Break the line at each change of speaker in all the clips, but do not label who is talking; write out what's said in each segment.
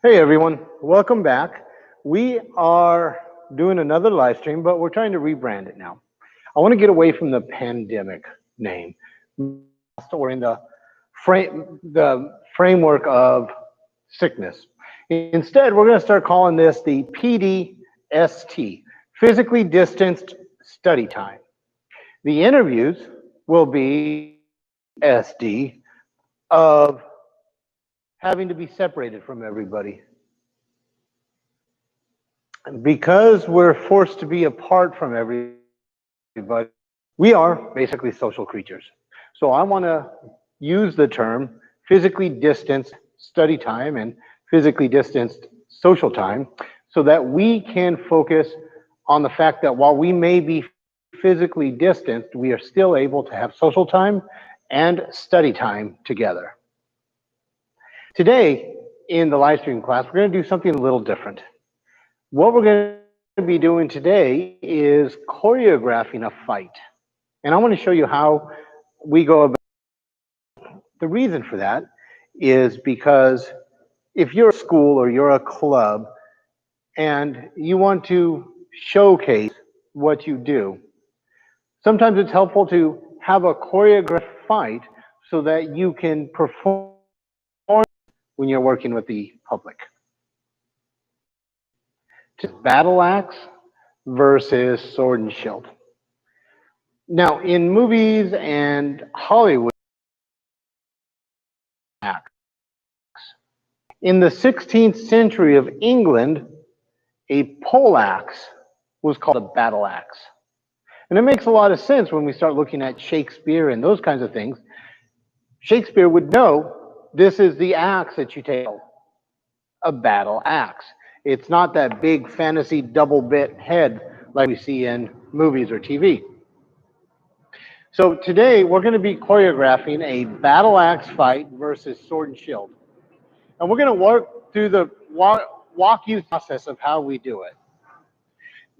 Hey everyone, welcome back. We are doing another live stream, but we're trying to rebrand it now. I want to get away from the pandemic name, or in the framework of sickness. Instead, we're going to start calling this the P.D.S.T, physically distanced study time. The interviews will be SD of having to be separated from everybody. Because we're forced to be apart from everybody, we are basically social creatures. So I want to use the term physically distanced study time and physically distanced social time so that we can focus on the fact that while we may be physically distanced, we are still able to have social time and study time together. Today, in the live stream class, we're going to do something a little different. What we're going to be doing today is choreographing a fight. And I want to show you how we go about it. The reason for that is because if you're a school or you're a club and you want to showcase what you do, sometimes it's helpful to have a choreographed fight so that you can perform when you're working with the public. Battle axe versus sword and shield. Now, in movies and Hollywood, in the 16th century of England, a poleaxe was called a battle axe. And it makes a lot of sense when we start looking at Shakespeare and those kinds of things. Shakespeare would know this is the axe that you take, a battle axe. It's not that big fantasy double bit head like we see in movies or TV. So today we're going to be choreographing a battle axe fight versus sword and shield. And we're going to work through walk you through the process of how we do it.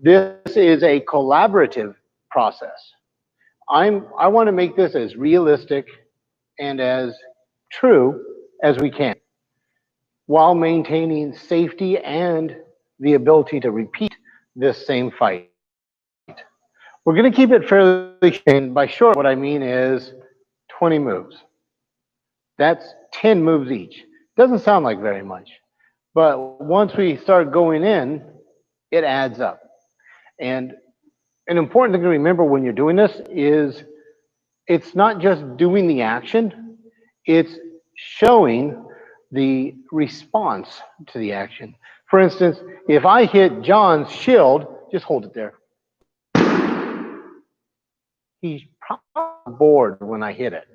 This is a collaborative process. I want to make this as realistic and as true as we can, while maintaining safety and the ability to repeat this same fight. We're going to keep it fairly short, and by short, what I mean is 20 moves. That's 10 moves each. Doesn't sound like very much, but once we start going in, it adds up. And an important thing to remember when you're doing this is it's not just doing the action, it's showing the response to the action. For instance, if I hit John's shield, just hold it there. He's probably bored when I hit it.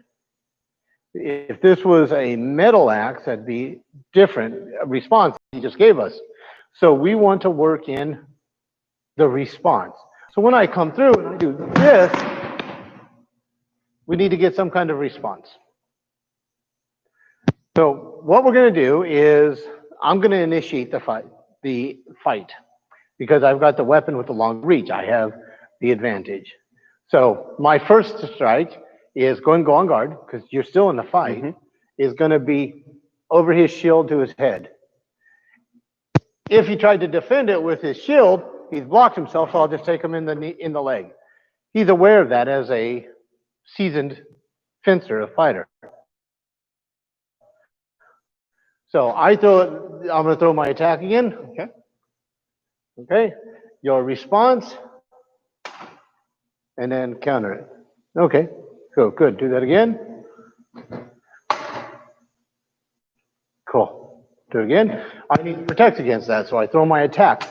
If this was a metal axe, that'd be different response he just gave us. So we want to work in the response. So when I come through and I do this, we need to get some kind of response. So what we're going to do is I'm going to initiate the fight because I've got the weapon with the long reach. I have the advantage. So my first strike is going to go on guard because you're still in the fight, is going to be over his shield to his head. If he tried to defend it with his shield, he's blocked himself, so I'll just take him in the leg. He's aware of that as a seasoned fencer, a fighter. So I'm going to throw my attack again. Okay. Your response, and then counter it. Okay. So good. Do that again. Cool. Do it again. I need to protect against that, so I throw my attack.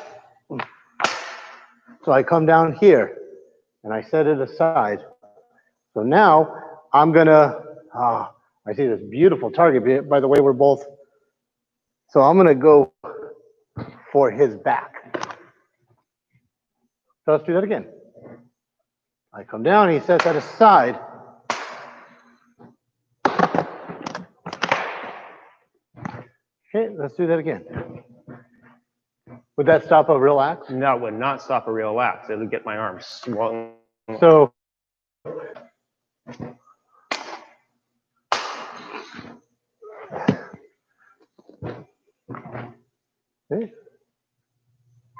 So I come down here, and I set it aside. So now I'm gonna. I see this beautiful target. By the way, we're both. So I'm gonna go for his back. So let's do that again. I come down, he sets that aside. Okay, let's do that again. Would that stop a real axe?
No, it would not stop a real axe. It would get my arm swung.
So Okay.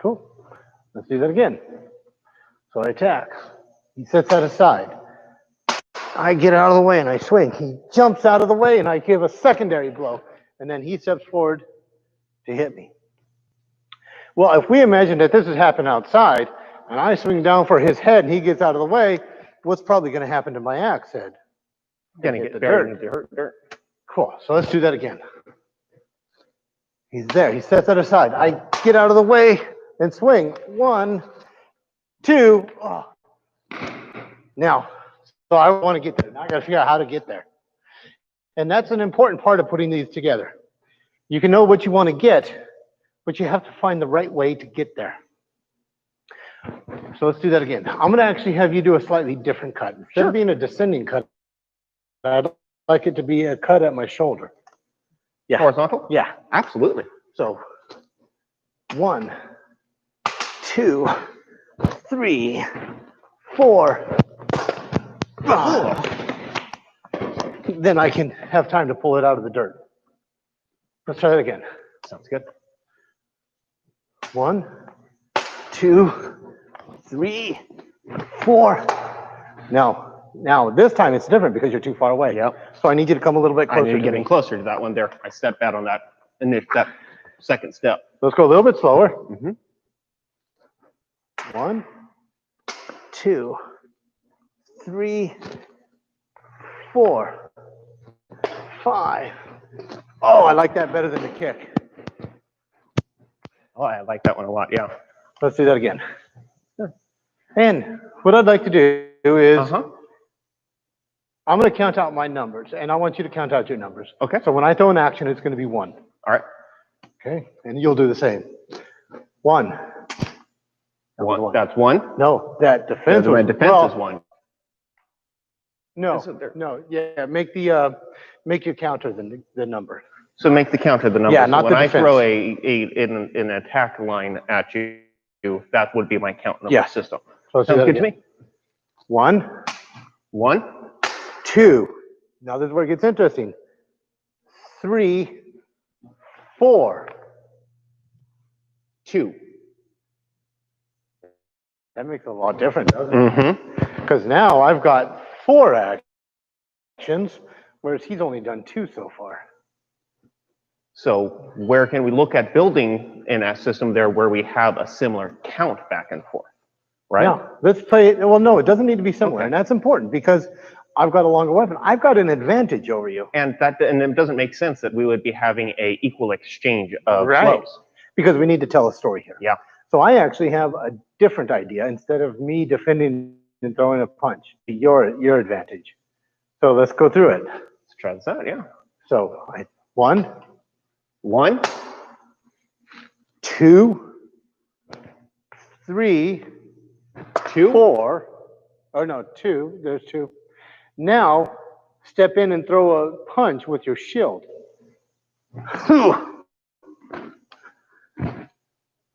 Cool. Let's do that again. So I attack. He sets that aside. I get out of the way and I swing. He jumps out of the way and I give a secondary blow. And then he steps forward to hit me. Well, if we imagine that this has happened outside and I swing down for his head and he gets out of the way, what's probably going to happen to my axe head?
Gonna get buried into dirt.
Cool. So let's do that again. He's there. He sets that aside. I get out of the way and swing. 1, 2. Oh. Now, so I want to get there. Now I got to figure out how to get there. And that's an important part of putting these together. You can know what you want to get, but you have to find the right way to get there. So let's do that again. I'm going to actually have you do a slightly different cut. Instead of being a descending cut, I'd like it to be a cut at my shoulder. Yeah.
Horizontal?
Yeah.
Absolutely.
So 1, 2, 3, 4. Then I can have time to pull it out of the dirt. Let's try that again.
Sounds good.
1, 2, 3, 4. Now this time it's different because you're too far away.
Yep.
So I need you to come a little bit
I
closer
need
to
getting
me.
closer to that one there. I stepped out on that second step.
Let's go a little bit slower.
Mm-hmm.
1, 2, 3, 4, 5. Oh, I like that better than the kick.
Oh, I like that one a lot. Yeah.
Let's do that again. And what I'd like to do is I'm going to count out my numbers, and I want you to count out your numbers.
Okay.
So when I throw an action, it's going to be 1.
All right.
Okay. And you'll do the same. 1.
One. That's 1.
No, that defense.
My defense is 1.
No. Yeah. Make your counter the number.
So make the counter the number.
Yeah,
so
not
when
the
I
defense.
throw an attack line at you, that would be my count number system.
So
Sounds good to me.
1,
1,
2. Now this is where it gets interesting. 3, 4.
2.
That makes a lot different, doesn't it?
Mm-hmm.
Because now I've got 4 actions, whereas he's only done 2 so far.
So where can we look at building in that system there where we have a similar count back and forth, right?
Now, let's play it. Well, no, it doesn't need to be similar.
Okay.
And that's important because I've got a longer weapon. I've got an advantage over you.
And it doesn't make sense that we would be having a equal exchange of blows.
Because we need to tell a story here.
Yeah.
So I actually have a different idea. Instead of me defending and throwing a punch, your advantage. So let's go through it.
Let's try this out, yeah.
So 1,
1,
2, 3,
2,
4. Oh no, 2. There's 2. Now step in and throw a punch with your shield.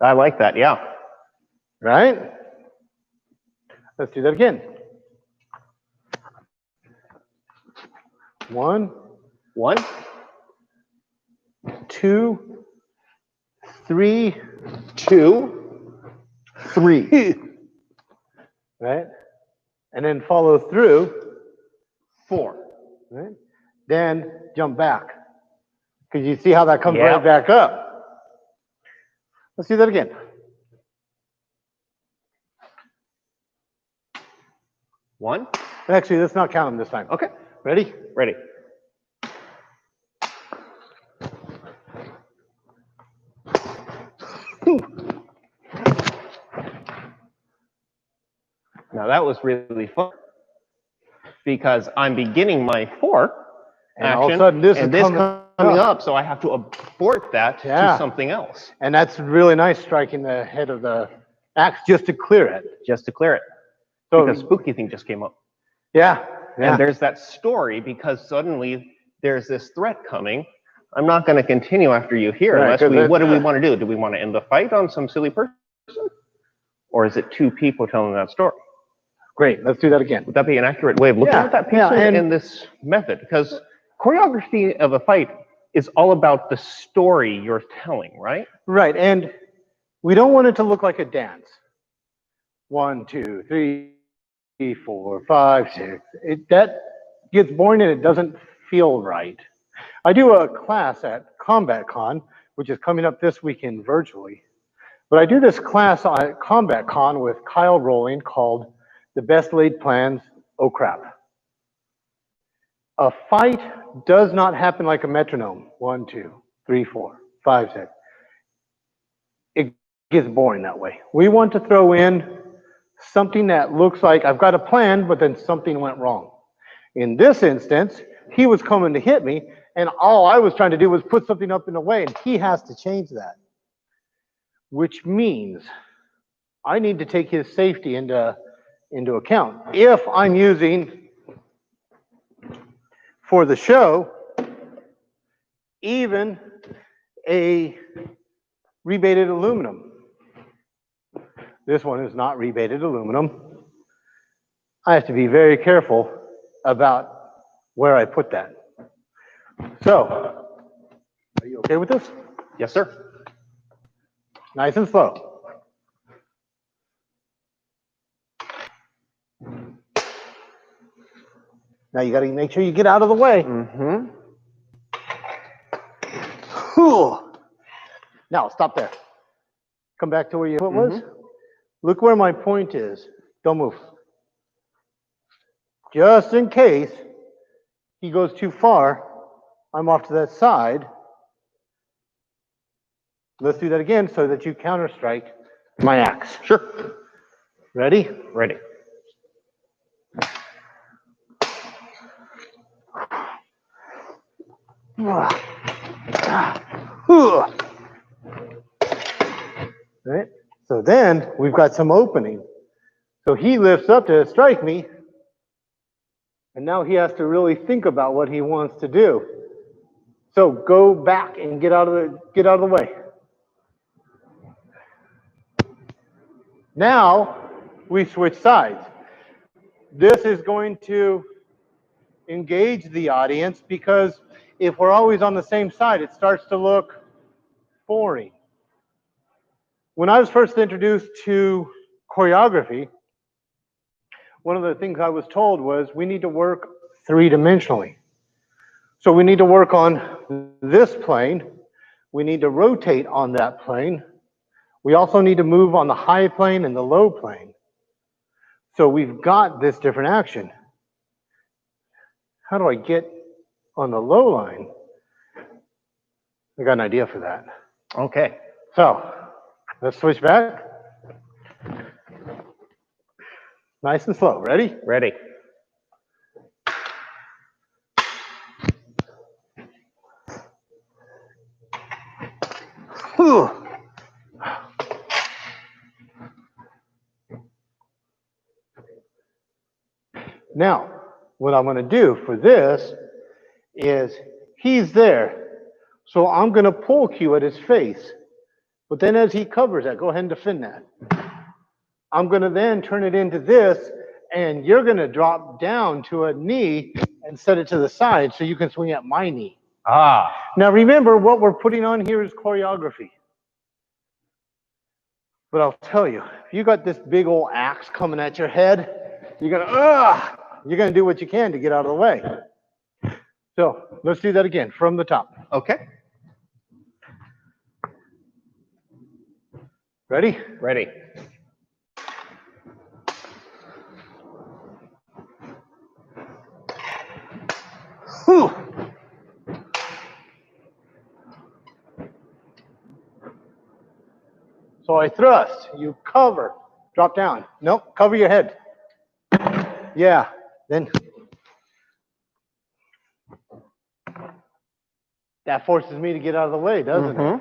I like that, yeah.
Right? Let's do that again. 1,
1,
2, 3,
2,
3. Right? And then follow through
4.
Right? Then jump back. Because you see how that comes right back up. Let's do that again.
1.
Actually, let's not count them this time.
Okay.
Ready?
Ready. Now that was really fun because I'm beginning my 4
And
action,
all of a sudden this is
coming up, so I have to abort that to something else.
And that's really nice, striking the head of the axe just to clear it.
Just to clear it.
So,
Because spooky thing just came up.
Yeah.
And there's that story because suddenly there's this threat coming. I'm not going to continue after you here unless what do we want to do? Do we want to end the fight on some silly person? Or is it 2 people telling that story?
Great. Let's do that again.
Would that be an accurate way of looking at that piece in this method? Because choreography of a fight is all about the story you're telling, right?
Right, and we don't want it to look like a dance. 1, 2, 3, 4, 5, 6. That gets boring and it doesn't feel right. I do a class at Combat Con, which is coming up this weekend virtually. But I do this class at Combat Con with Kyle Rowling called The Best Laid Plans, Oh Crap. A fight does not happen like a metronome. 1, 2, 3, 4, 5, 6. It gets boring that way. We want to throw in something that looks like I've got a plan, but then something went wrong. In this instance, he was coming to hit me, and all I was trying to do was put something up in the way, and he has to change that. Which means I need to take his safety into account. If I'm using, for the show, even a rebated aluminum. This one is not rebated aluminum. I have to be very careful about where I put that. So, are you okay with this?
Yes, sir.
Nice and slow. Now you got to make sure you get out of the way.
Mm-hmm.
Now stop there. Come back to where your foot was. Look where my point is. Don't move. Just in case he goes too far, I'm off to that side. Let's do that again so that you counter strike my axe.
Sure.
Ready?
Ready.
Right? So then we've got some opening. So he lifts up to strike me, and now he has to really think about what he wants to do. So go back and get out of the way. Now we switch sides. This is going to engage the audience because if we're always on the same side, it starts to look boring. When I was first introduced to choreography, one of the things I was told was we need to work three-dimensionally. So we need to work on this plane. We need to rotate on that plane. We also need to move on the high plane and the low plane. So we've got this different action. How do I get on the low line? I got an idea for that.
Okay.
So let's switch back. Nice and slow. Ready?
Ready.
Now, what I'm going to do for this is he's there. So I'm going to pull cue at his face. But then as he covers that, go ahead and defend that. I'm going to then turn it into this, and you're going to drop down to a knee and set it to the side so you can swing at my knee.
Ah.
Now remember, what we're putting on here is choreography. But I'll tell you, if you got this big old axe coming at your head, you're gonna do what you can to get out of the way. So let's do that again from the top.
Okay.
Ready?
Ready.
Whew. So I thrust, you cover, drop down. Nope, cover your head. Yeah, then that forces me to get out of the way, doesn't it?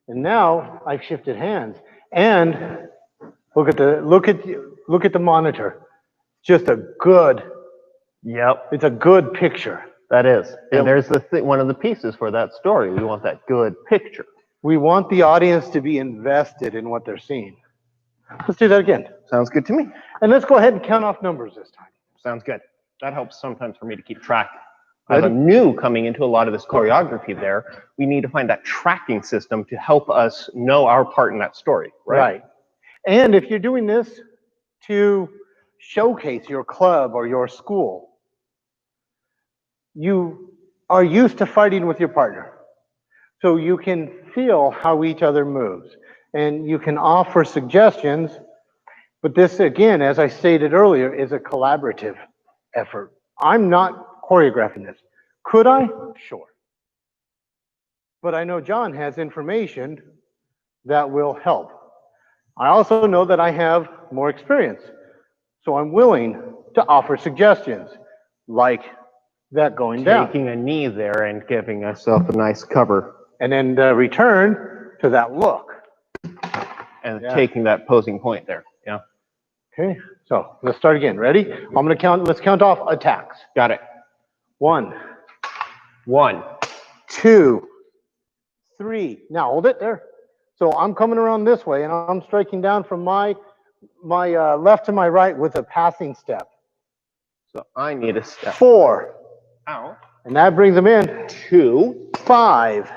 And now I've shifted hands. And look at the monitor. Just a good.
Yep.
It's a good picture.
That is. And there's one of the pieces for that story. We want that good picture.
We want the audience to be invested in what they're seeing. Let's do that again.
Sounds good to me.
And let's go ahead and count off numbers this time.
Sounds good. That helps sometimes for me to keep track. As I'm new coming into a lot of this choreography there, we need to find that tracking system to help us know our part in that story, right?
Right. And if you're doing this to showcase your club or your school, you are used to fighting with your partner. So you can feel how each other moves and you can offer suggestions. But this, again, as I stated earlier, is a collaborative effort. I'm not choreographing this. Could I? Sure. But I know John has information that will help. I also know that I have more experience. So I'm willing to offer suggestions like that going down.
Taking a knee there and giving yourself a nice cover.
And then return to that look.
And taking that posing point there. Yeah.
Okay, so let's start again. Ready? I'm going to count. Let's count off attacks.
Got it.
1, 2, 3. Now hold it there. So I'm coming around this way and I'm striking down from my left to my right with a passing step.
So I need a step.
4.
Ow.
And that brings them in.
2.
5.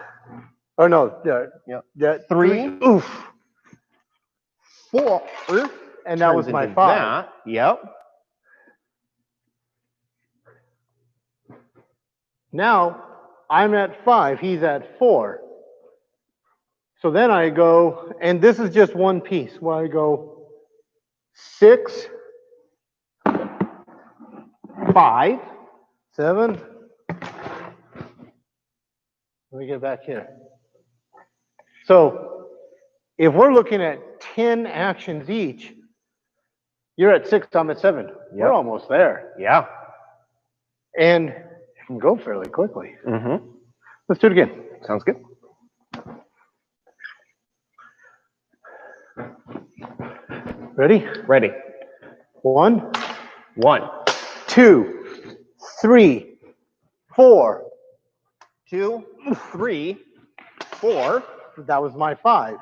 Or no.
3.
Oof.
4.
And that was my 5.
That. Yep.
Now I'm at 5. He's at 4. So then I go, and this is just one piece where I go 6, 5, 7. Let me get back here. So if we're looking at 10 actions each, you're at 6, I'm at 7. Yep. We're almost there.
Yeah.
And it can go fairly quickly.
Mm-hmm.
Let's do it again.
Sounds good.
Ready?
Ready.
1, 2, 3, 4.
2, 3, 4.
That was my 5.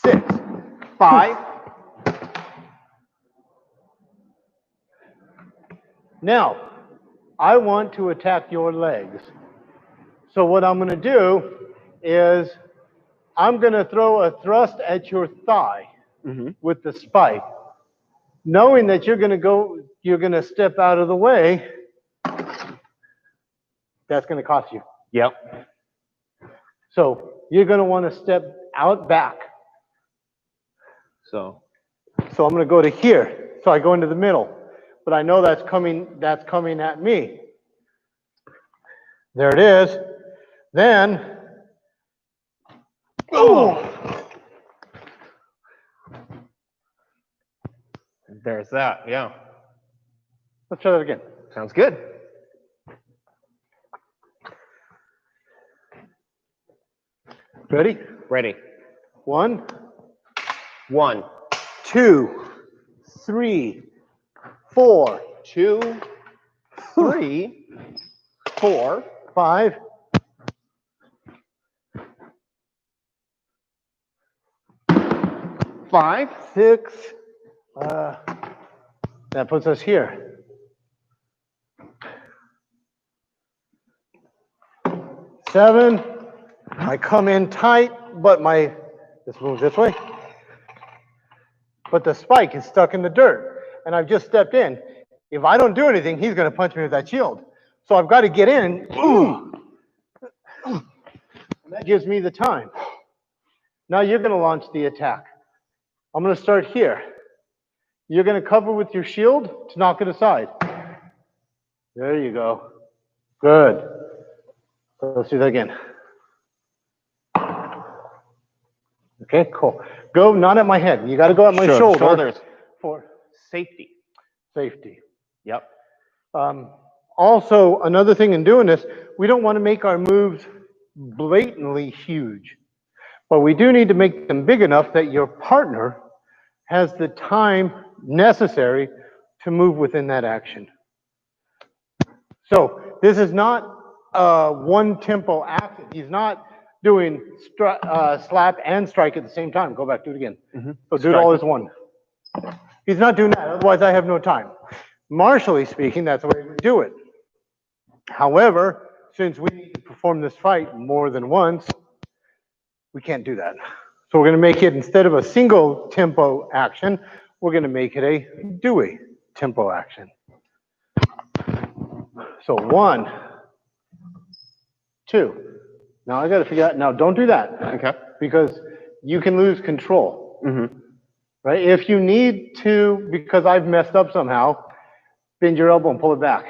6, 5. Now, I want to attack your legs. So what I'm going to do is I'm going to throw a thrust at your thigh with the spike, knowing that you're going to step out of the way. That's going to cost you.
Yep.
So you're going to want to step out back. So I'm going to go to here. So I go into the middle, but I know that's coming at me. There it is. Then,
There's that, yeah.
Let's try that again.
Sounds good.
Ready?
Ready.
1, 2, 3, 4.
2, 3, 4.
5.
5.
6. That puts us here. 7. I come in tight, but this moves this way. But the spike is stuck in the dirt, and I've just stepped in. If I don't do anything, he's going to punch me with that shield. So I've got to get in. And that gives me the time. Now you're going to launch the attack. I'm going to start here. You're going to cover with your shield to knock it aside. There you go. Good. So let's do that again. Okay, cool. Go not at my head. You got to go at my shoulders. For
safety.
Safety.
Yep.
Also, another thing in doing this, we don't want to make our moves blatantly huge. But we do need to make them big enough that your partner has the time necessary to move within that action. So this is not one tempo action. He's not doing slap and strike at the same time. Go back, do it again. So do it all as one. He's not doing that, otherwise I have no time. Martially speaking, that's the way we do it. However, since we need to perform this fight more than once, we can't do that. So we're going to make it, instead of a single tempo action, we're going to make it a duet tempo action. So 1, 2. Now I got to figure out, now don't do that.
Okay.
Because you can lose control.
Mm-hmm.
Right? If you need to, because I've messed up somehow, bend your elbow and pull it back.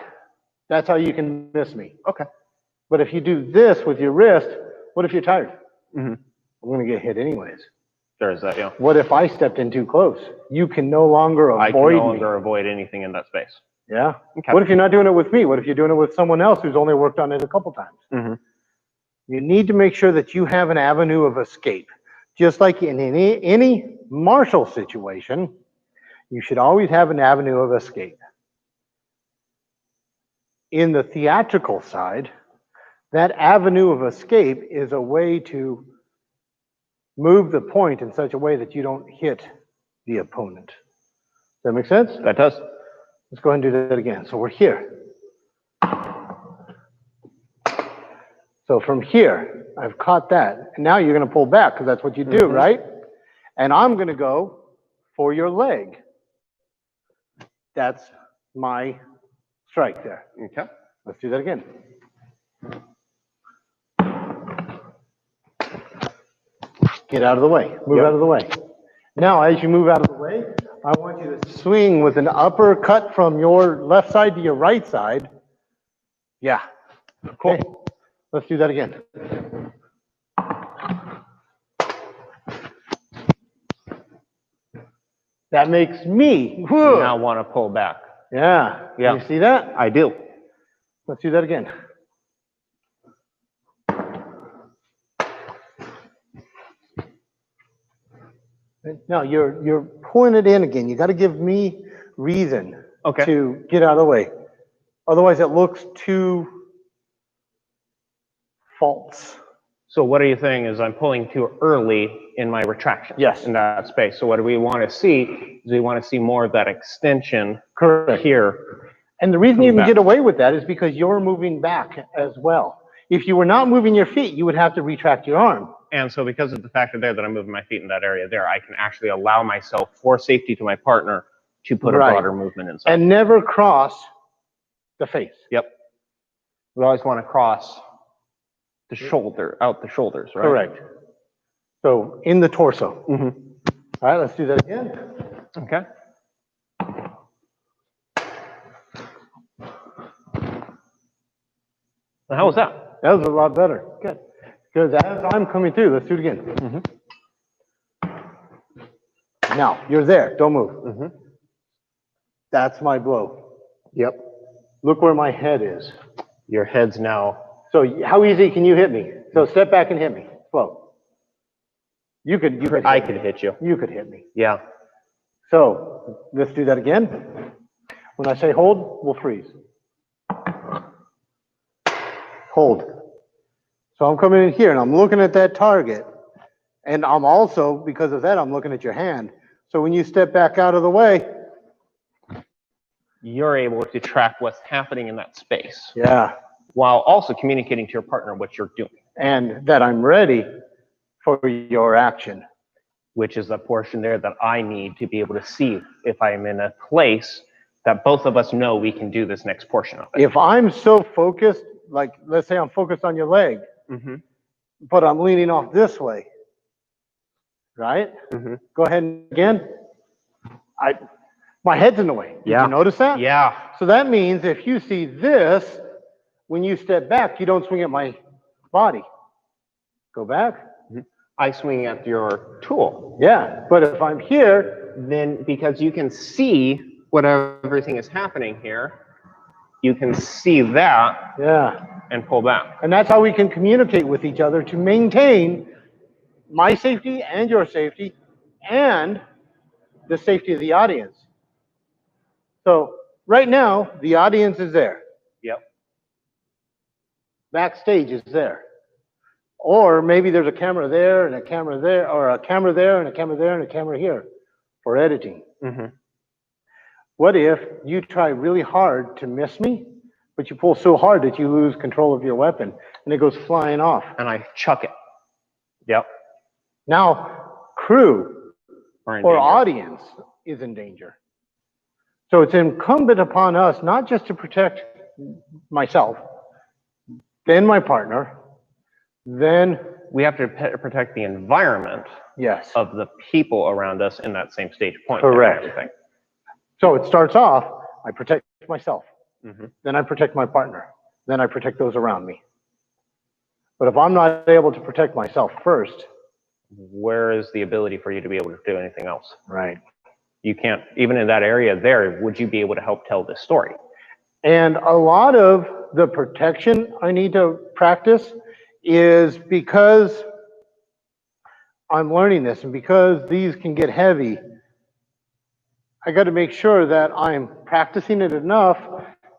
That's how you can miss me.
Okay.
But if you do this with your wrist, what if you're tired?
Mm-hmm.
I'm going to get hit anyways.
There is that, yeah.
What if I stepped in too close? You can no longer avoid me.
I can no longer avoid anything in that space.
Yeah.
Okay.
What if you're not doing it with me? What if you're doing it with someone else who's only worked on it a couple times?
Mm-hmm.
You need to make sure that you have an avenue of escape. Just like in any martial situation, you should always have an avenue of escape. In the theatrical side, that avenue of escape is a way to move the point in such a way that you don't hit the opponent. Does that make sense?
That does.
Let's go ahead and do that again. So we're here. So from here, I've caught that. And now you're going to pull back because that's what you do, mm-hmm. right? And I'm going to go for your leg. That's my strike there.
Okay.
Let's do that again. Get out of the way. Move out of the way. Now, as you move out of the way, I want you to swing with an uppercut from your left side to your right side. Yeah. Cool. Okay. Let's do that again. That makes me
now want to pull back.
Yeah.
Yeah.
You see that?
I do.
Let's do that again. No, you're pulling it in again. You got to give me reason to get out of the way. Otherwise, it looks too false.
So what are you saying is I'm pulling too early in my retraction?
Yes.
In that space. So what do we want to see is we want to see more of that extension here.
And the reason you can get away with that is because you're moving back as well. If you were not moving your feet, you would have to retract your arm.
And so because of the factor there that I'm moving my feet in that area there, I can actually allow myself, for safety to my partner, to put a broader movement inside.
And never cross the face.
Yep. We always want to cross the shoulder, out the shoulders, right?
Correct. So in the torso.
Mm-hmm.
All right, let's do that again.
Okay. Now, how was that?
That was a lot better. Good. Because as I'm coming through, let's do it again. Mm-hmm. Now, you're there. Don't move. Mm-hmm. That's my blow.
Yep.
Look where my head is.
Your head's now.
So how easy can you hit me? So step back and hit me. Slow. You could
I could hit you.
You could hit me.
Yeah.
So let's do that again. When I say hold, we'll freeze. Hold. So I'm coming in here and I'm looking at that target. And I'm also, because of that, I'm looking at your hand. So when you step back out of the way,
you're able to track what's happening in that space.
Yeah.
While also communicating to your partner what you're doing.
And that I'm ready for your action.
Which is a portion there that I need to be able to see if I'm in a place that both of us know we can do this next portion of it.
If I'm so focused, like let's say I'm focused on your leg,
mm-hmm.
but I'm leaning off this way, right? Mm-hmm. Go ahead and again. My head's in the way. Did you notice that?
Yeah.
So that means if you see this, when you step back, you don't swing at my body. Go back.
Mm-hmm. I swing at your tool.
Yeah, but if I'm here,
then because you can see what everything is happening here, you can see that and pull back.
And that's how we can communicate with each other to maintain my safety and your safety and the safety of the audience. So right now, the audience is there.
Yep.
Backstage is there. Or maybe there's a camera there and a camera there, or a camera there and a camera there and a camera here for editing.
Mm-hmm.
What if you try really hard to miss me, but you pull so hard that you lose control of your weapon and it goes flying off?
And I chuck it. Yep.
Now, crew or audience is in danger. So it's incumbent upon us not just to protect myself, then my partner, then
we have to protect the environment of the people around us in that same stage point.
Correct. So it starts off, I protect myself, then I protect my partner, then I protect those around me. But if I'm not able to protect myself first,
where is the ability for you to be able to do anything else?
Right.
You can't, even in that area there, would you be able to help tell this story?
And a lot of the protection I need to practice is because I'm learning this and because these can get heavy, I got to make sure that I'm practicing it enough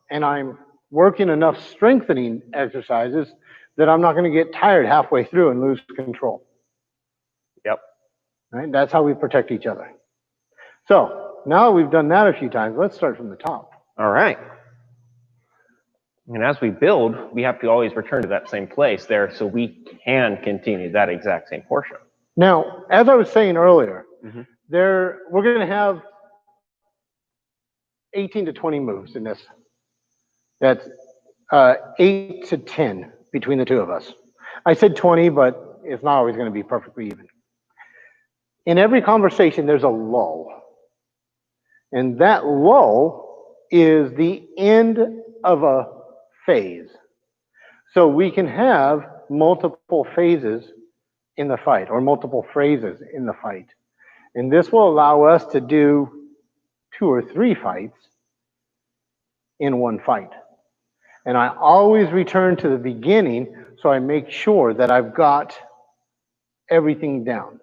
and I'm working enough strengthening exercises that I'm not going to get tired halfway through and lose control.
Yep.
Right? That's how we protect each other. So now that we've done that a few times, let's start from the top.
All right. And as we build, we have to always return to that same place there so we can continue that exact same portion.
Now, as I was saying earlier, we're going to have 18 to 20 moves in this. That's 8 to 10 between the two of us. I said 20, but it's not always going to be perfectly even. In every conversation, there's a lull. And that lull is the end of a phase. So we can have multiple phases in the fight or multiple phrases in the fight. And this will allow us to do 2 or 3 fights in one fight. And I always return to the beginning so I make sure that I've got everything down.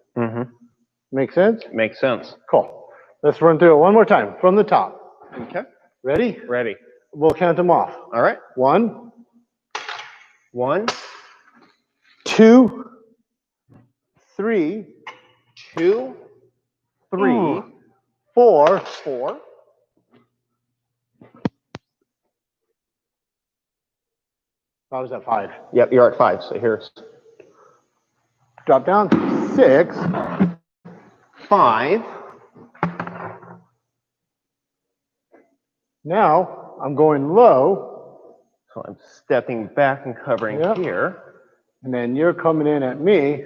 Make sense?
Makes sense.
Cool. Let's run through it one more time from the top.
Okay.
Ready?
Ready.
We'll count them off.
All right.
1, 2, 3,
2,
3, 4, I was at 5.
Yep, you're at 5. So here's
drop down. 6,
5.
Now I'm going low.
So I'm stepping back and covering here.
And then you're coming in at me.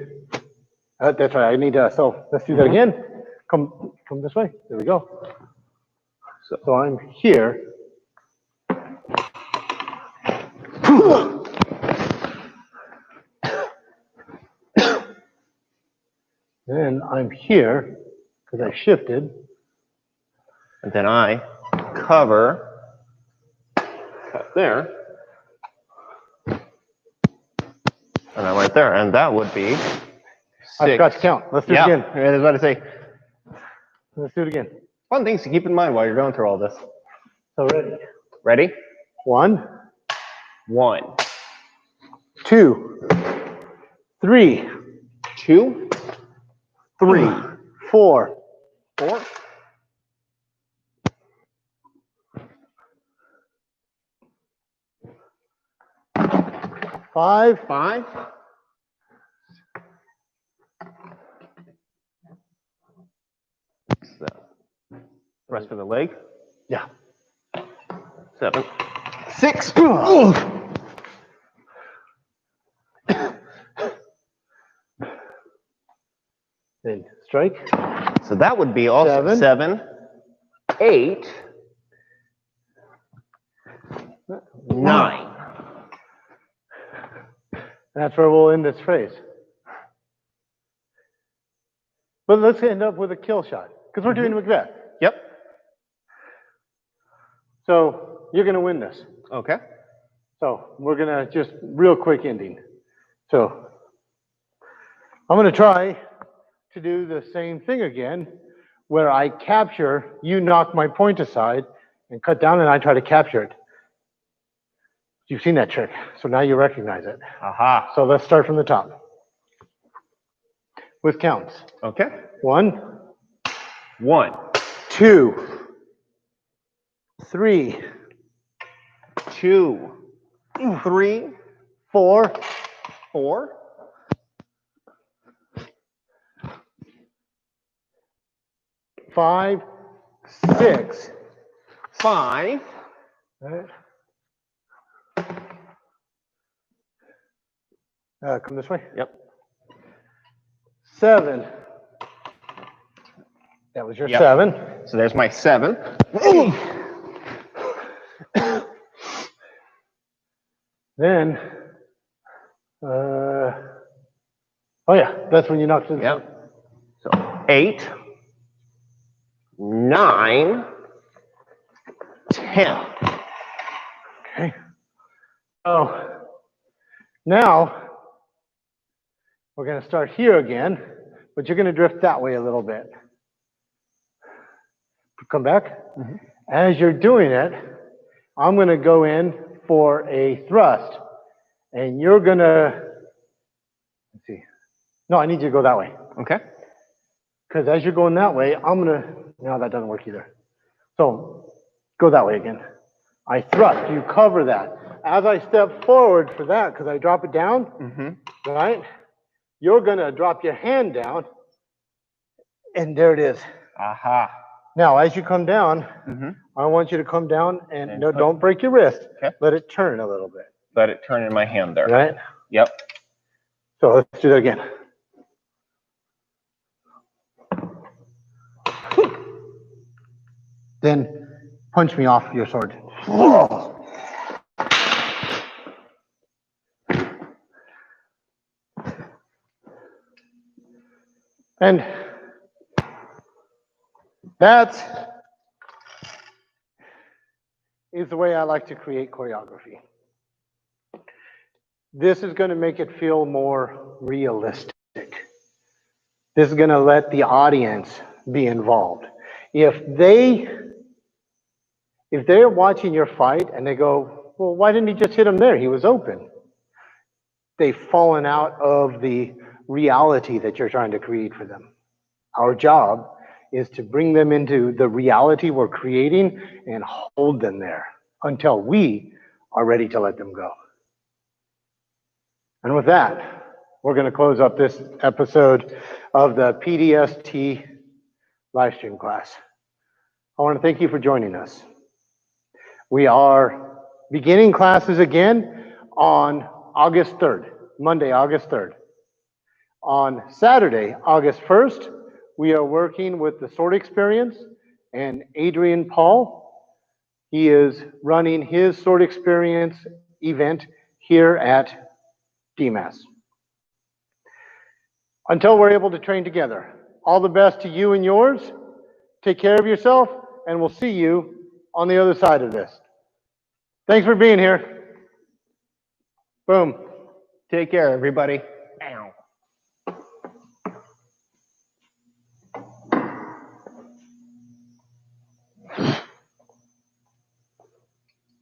That's right. I need to. So let's do that again. Come this way. There we go. So I'm here. Then I'm here because I shifted.
And then I cover, cut there, and I'm right there. And that would be 6.
I forgot to count. Let's do it again.
I was about to say.
Let's do it again.
Fun things to keep in mind while you're going through all this.
So ready.
Ready?
1, 2, 3,
2,
3, 4, 5,
5. Rest of the leg.
Yeah.
7, 6.
Then strike.
So that would be also 7, 8, 9.
That's where we'll end this phrase. But let's end up with a kill shot because we're doing Macbeth.
Yep.
So you're going to win this.
Okay.
So we're going to just real quick ending. So I'm going to try to do the same thing again where I capture, you knock my point aside and cut down and I try to capture it. You've seen that trick, so now you recognize it.
Aha.
So let's start from the top with counts.
Okay.
1,
1,
2, 3,
2, 3,
4,
4,
5, 6.
5.
Right. Come this way.
Yep.
7. That was your
Yep.
7.
So there's my 7.
Then, oh yeah, that's when you knocked it.
Yep. So 8, 9, 10.
Okay. So now we're going to start here again, but you're going to drift that way a little bit. Come back.
Mm-hmm.
As you're doing it, I'm going to go in for a thrust, and you're going to, let's see. No, I need you to go that way.
Okay.
Because as you're going that way, I'm going to, no, that doesn't work either. So go that way again. I thrust, you cover that. As I step forward for that, because I drop it down, right? You're going to drop your hand down, and there it is.
Aha.
Now, as you come down, I want you to come down and no, don't break your wrist.
Okay.
Let it turn a little bit.
Let it turn in my hand there.
Right?
Yep.
So let's do that again. Then punch me off your sword. And that is the way I like to create choreography. This is going to make it feel more realistic. This is going to let the audience be involved. If they're watching your fight and they go, well, why didn't he just hit him there? He was open. They've fallen out of the reality that you're trying to create for them. Our job is to bring them into the reality we're creating and hold them there until we are ready to let them go. And with that, we're going to close up this episode of the P.D.S.T live stream class. I want to thank you for joining us. We are beginning classes again on August 3rd, Monday, August 3rd. On Saturday, August 1st, we are working with the Sword Experience and Adrian Paul. He is running his Sword Experience event here at DEMAS. Until we're able to train together, all the best to you and yours. Take care of yourself, and we'll see you on the other side of this. Thanks for being here. Boom.
Take care, everybody.